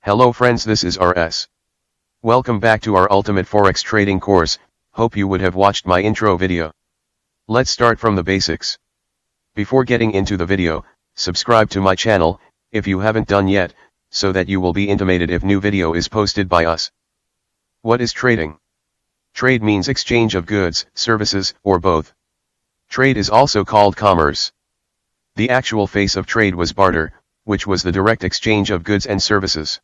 Hello friends, this is RS. Welcome back to our ultimate Forex trading course. Hope you would have watched my intro video. Let's start from the basics. Before getting into the video, subscribe to my channel, if you haven't done yet, so that you will be intimated if new video is posted by us. What is trading? Trade means exchange of goods, services, or both. Trade is also called commerce. The actual face of trade was barter, which was the direct exchange of goods and services.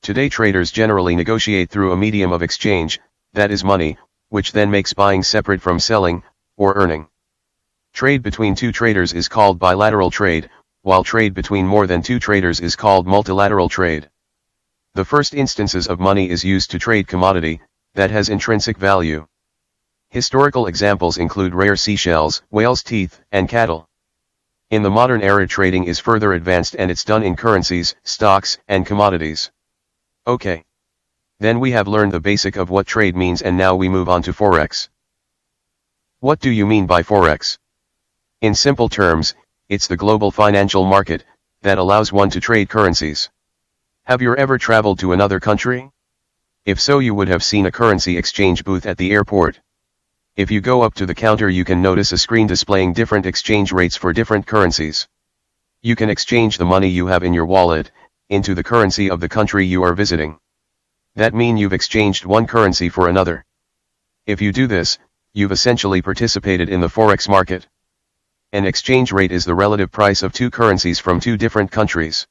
Today traders generally negotiate through a medium of exchange, that is money, which then makes buying separate from selling, or earning. Trade between two traders is called bilateral trade, while trade between more than two traders is called multilateral trade. The first instances of money is used to trade commodity, that has intrinsic value. Historical examples include rare seashells, whale's teeth, and cattle. In the modern era trading is further advanced and it's done in currencies, stocks, and commodities. Okay. Then we have learned the basic of what trade means and now we move on to Forex. What do you mean by Forex? In simple terms, it's the global financial market, that allows one to trade currencies. Have you ever traveled to another country? If so, you would have seen a currency exchange booth at the airport. If you go up to the counter, you can notice a screen displaying different exchange rates for different currencies. You can exchange the money you have in your wallet into the currency of the country you are visiting. That means you've exchanged one currency for another. If you do this, you've essentially participated in the Forex market. An exchange rate is the relative price of two currencies from two different countries.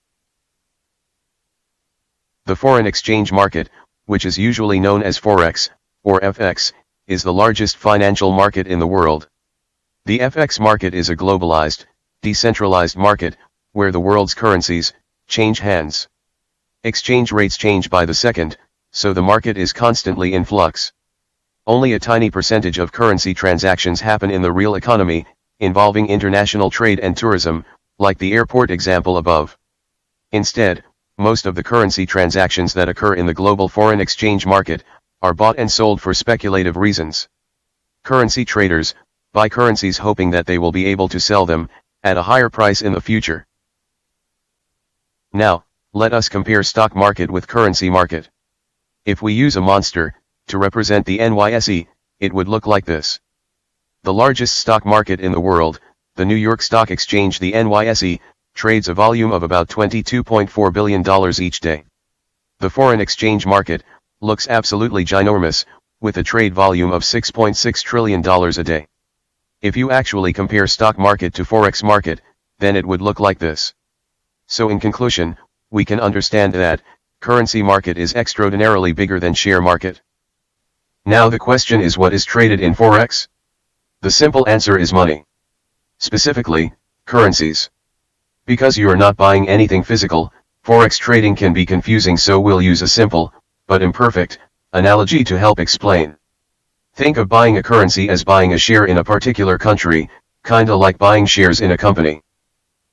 The foreign exchange market, which is usually known as Forex, or FX, is the largest financial market in the world. The FX market is a globalized, decentralized market, where the world's currencies change hands. Exchange rates change by the second, so the market is constantly in flux. Only a tiny percentage of currency transactions happen in the real economy, involving international trade and tourism, like the airport example above. Instead, most of the currency transactions that occur in the global foreign exchange market are bought and sold for speculative reasons. Currency traders buy currencies hoping that they will be able to sell them at a higher price in the future. Now, let us compare stock market with currency market. If we use a monster to represent the NYSE, it would look like this. The largest stock market in the world, the New York Stock Exchange, the NYSE, trades a volume of about $22.4 billion each day. The foreign exchange market looks absolutely ginormous, with a trade volume of $6.6 trillion a day. If you actually compare stock market to Forex market, then it would look like this. So in conclusion, we can understand that currency market is extraordinarily bigger than share market. Now the question is, what is traded in Forex? The simple answer is money. Specifically, currencies. Because you are not buying anything physical, Forex trading can be confusing, so we'll use a simple, but imperfect, analogy to help explain. Think of buying a currency as buying a share in a particular country, kinda like buying shares in a company.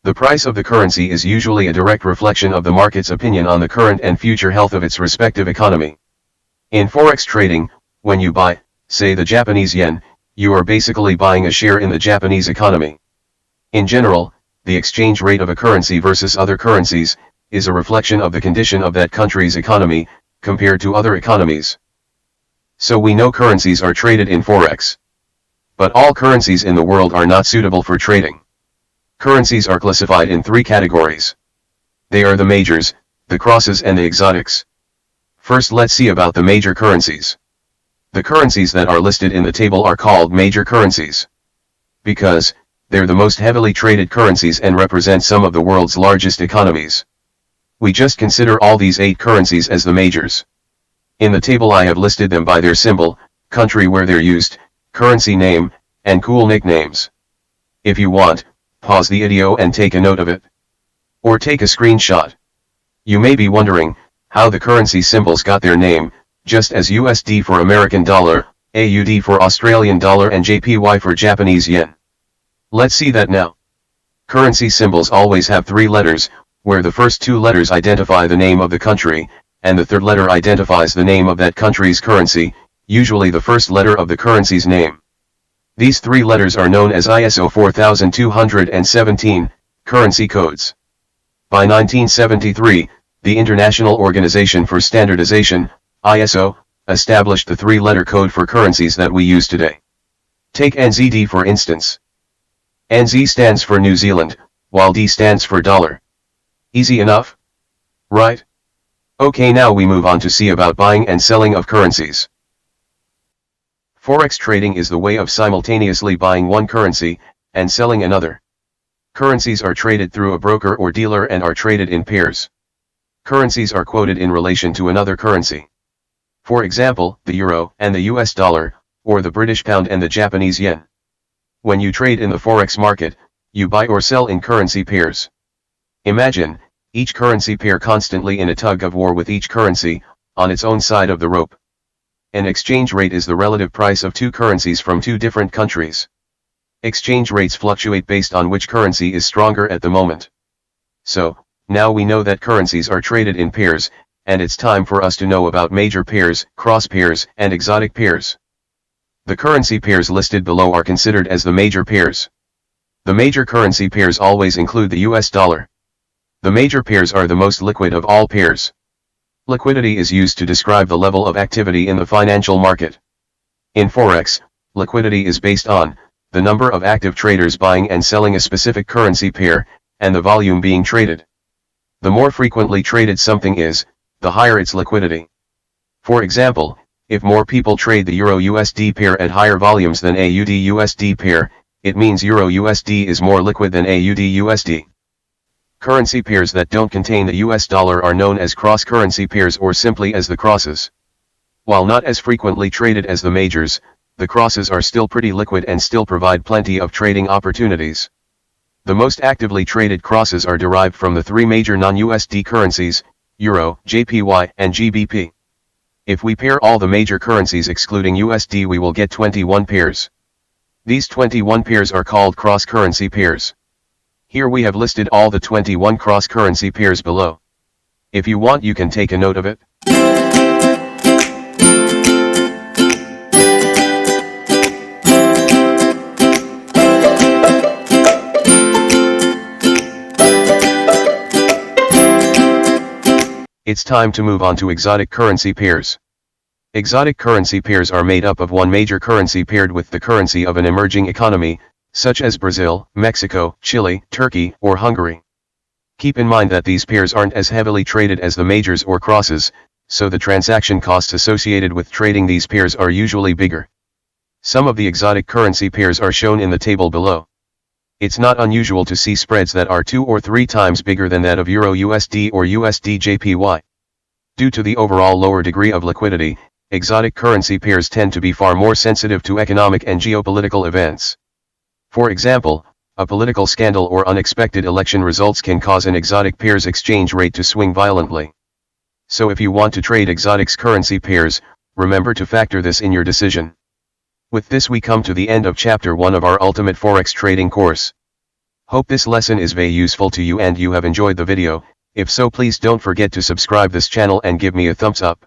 The price of the currency is usually a direct reflection of the market's opinion on the current and future health of its respective economy. In Forex trading, when you buy, say, the Japanese yen, you are basically buying a share in the Japanese economy. In general, the exchange rate of a currency versus other currencies is a reflection of the condition of that country's economy, compared to other economies. So we know currencies are traded in Forex. But all currencies in the world are not suitable for trading. Currencies are classified in three categories. They are the majors, the crosses, and the exotics. First, let's see about the major currencies. The currencies that are listed in the table are called major currencies because they're the most heavily traded currencies and represent some of the world's largest economies. We just consider all these 8 currencies as the majors. In the table I have listed them by their symbol, country where they're used, currency name, and cool nicknames. If you want, pause the video and take a note of it. Or take a screenshot. You may be wondering how the currency symbols got their name, just as USD for American dollar, AUD for Australian dollar, and JPY for Japanese yen. Let's see that now. Currency symbols always have 3 letters, where the first 2 letters identify the name of the country, and the third letter identifies the name of that country's currency, usually the first letter of the currency's name. These 3 letters are known as ISO 4217, currency codes. By 1973, The International Organization for Standardization, ISO, established the three-letter code for currencies that we use today. Take NZD for instance. NZ stands for New Zealand, while D stands for dollar. Easy enough? Right? Okay, now we move on to see about buying and selling of currencies. Forex trading is the way of simultaneously buying one currency and selling another. Currencies are traded through a broker or dealer and are traded in pairs. Currencies are quoted in relation to another currency. For example, the euro and the US dollar, or the British pound and the Japanese yen. When you trade in the forex market, you buy or sell in currency pairs. Imagine each currency pair constantly in a tug of war with each currency on its own side of the rope. An exchange rate is the relative price of two currencies from two different countries. Exchange rates fluctuate based on which currency is stronger at the moment. So, now we know that currencies are traded in pairs, and it's time for us to know about major pairs, cross pairs, and exotic pairs. The currency pairs listed below are considered as the major pairs. The major currency pairs always include the US dollar. The major pairs are the most liquid of all pairs. Liquidity is used to describe the level of activity in the financial market. In Forex, liquidity is based on the number of active traders buying and selling a specific currency pair, and the volume being traded. The more frequently traded something is, the higher its liquidity. For example, if more people trade the Euro-USD pair at higher volumes than AUD-USD pair, it means Euro-USD is more liquid than AUD-USD. Currency pairs that don't contain the US dollar are known as cross-currency pairs or simply as the crosses. While not as frequently traded as the majors, the crosses are still pretty liquid and still provide plenty of trading opportunities. The most actively traded crosses are derived from the three major non-USD currencies, Euro, JPY, and GBP. If we pair all the major currencies excluding USD, we will get 21 pairs. These 21 pairs are called cross-currency pairs. Here we have listed all the 21 cross-currency pairs below. If you want, you can take a note of it. It's time to move on to exotic currency pairs. Exotic currency pairs are made up of one major currency paired with the currency of an emerging economy, such as Brazil, Mexico, Chile, Turkey, or Hungary. Keep in mind that these pairs aren't as heavily traded as the majors or crosses, so the transaction costs associated with trading these pairs are usually bigger. Some of the exotic currency pairs are shown in the table below. It's not unusual to see spreads that are 2 or 3 times bigger than that of Euro-USD or USD-JPY. Due to the overall lower degree of liquidity, exotic currency pairs tend to be far more sensitive to economic and geopolitical events. For example, a political scandal or unexpected election results can cause an exotic pair's exchange rate to swing violently. So if you want to trade exotic currency pairs, remember to factor this in your decision. With this we come to the end of Chapter 1 of our Ultimate Forex Trading course. Hope this lesson is very useful to you and you have enjoyed the video. If so, please don't forget to subscribe this channel and give me a thumbs up.